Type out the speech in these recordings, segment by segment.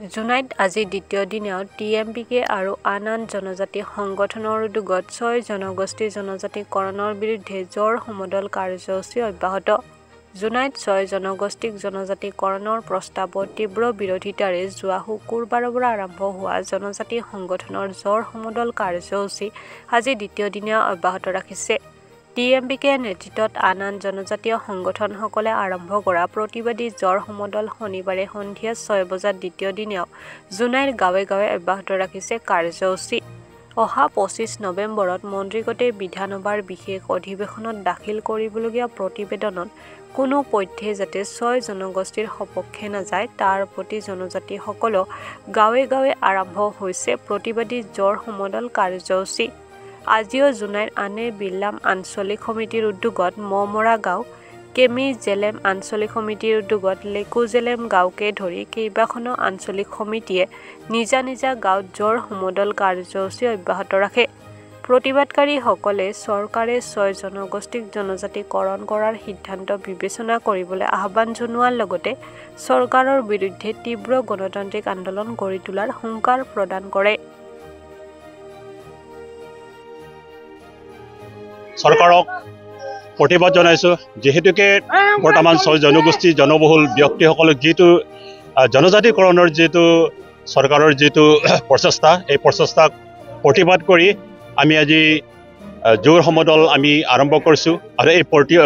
জুনাইত আজি দ্বিতীয় দিনাও TMPK আৰু আন জনজাতি সংগঠনৰ উদ্যোগত 6 জনগোষ্ঠীৰ জনজাতিকৰণৰ বিৰুদ্ধে জ্বৰ সমদল কাৰ্যসূচী অব্যাহত। জুনাইত 6 জনগোষ্ঠীক জনজাতিকৰণৰ প্ৰস্তাৱৰ তীব্ৰ বিৰোধিতাৰে যোৱা শুকুৰবাৰৰ পৰা আৰম্ভ হোৱা জনজাতি সংগঠনৰ জ্বৰ সমদল কাৰ্যসূচী আজি দ্বিতীয় দিনা অব্যাহত ৰাখিছে। TMPK নেতৃত্বত আন জনজাতীয় সংগঠনসকলে আৰম্ভ কৰা প্ৰতিবাদী জ্বৰ সমদল শনিবাৰে সন্ধিয়া 6 বজাত দ্বিতীয় দিনাও জুনাইৰ গাঁৱে গাঁৱে অব্যাহত ৰাখিছে কাৰ্যসূচী। অহা 25 নৱেম্বৰত মন্ত্ৰীগোটে বিধানসভাৰ বিশেষ অধিৱেশনত দাখিল কৰিবলগীয়া প্ৰতিবেদনত কোনো পধ্যে যাতে 6 জনগোষ্ঠীৰ সপক্ষে নাযায় তাৰ প্ৰতি জনজাতিসকলক গাঁৱে গাঁৱে আৰম্ভ হৈছে প্ৰতিবাদী জ্বৰ সমদল কাৰ্যসূচী। আজিও জুনাইৰ আনে বিল্লাম আঞ্চলিক সমিতিৰ উদ্যোগত মমৰা গাঁও, কেমি জেলেম আঞ্চলিক সমিতিৰ উদ্যোগত লেকু জেলেম গাঁওকে ধৰি কেইবাখনো আঞ্চলিক সমিতিয়ে নিজা নিজা গাঁৱত জ্বৰ সমদল কাৰ্যসূচী অব্যাহত ৰাখে। প্ৰতিবাদকাৰীসকলে চৰকাৰে 6 জনগোষ্ঠীক জনজাতিকৰণ কৰাৰ সিদ্ধান্ত বিবেচনা কৰিবলৈ আহ্বান জনোৱাৰ লগতে চৰকাৰৰ বিৰুদ্ধে তীব্ৰ গণতান্ত্ৰিক আন্দোলন গঢ়ি তোলাৰ হুংকাৰ প্ৰদান কৰে। চৰকাৰক প্ৰতিবাদ জনাইছোঁ, যিহেতুকে বৰ্তমান 6 জনগোষ্ঠী জনবহুল ব্যক্তিসকলক যিটো জনজাতিকৰণৰ যিটো চৰকাৰৰ যিটো প্ৰচেষ্টা, এই প্ৰচেষ্টাক প্ৰতিবাদ কৰি আমি আজি জোৰ সমদল আমি আৰম্ভ কৰিছোঁ। আৰু এই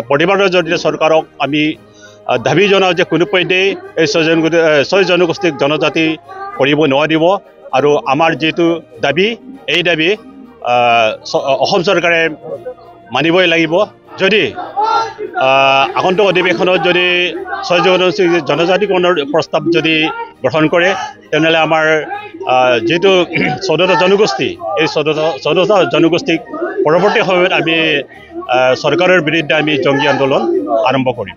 প্ৰতিবাদৰ জৰিয়তে চৰকাৰক আমি দাবী জনাওঁ যে কোনো পধ্যেই এই 6 জনগোষ্ঠীক জনজাতি কৰিব নোৱাৰিব আৰু আমাৰ যিটো দাবী, এই দাবী অসম চৰকাৰে মানিবই লাগিব। যদি আগন্তুক অধিৱেশনত যদি 6 জনগোষ্ঠী জনজাতিকৰণৰ প্ৰস্তাৱ যদি গ্ৰহণ কৰে তেনেহ'লে আমাৰ যিটো 14টা জনগোষ্ঠী, এই 14টা জনগোষ্ঠীক পৰৱৰ্তী সময়ত আমি চৰকাৰৰ বিৰুদ্ধে আমি জংগী আন্দোলন আৰম্ভ কৰিম।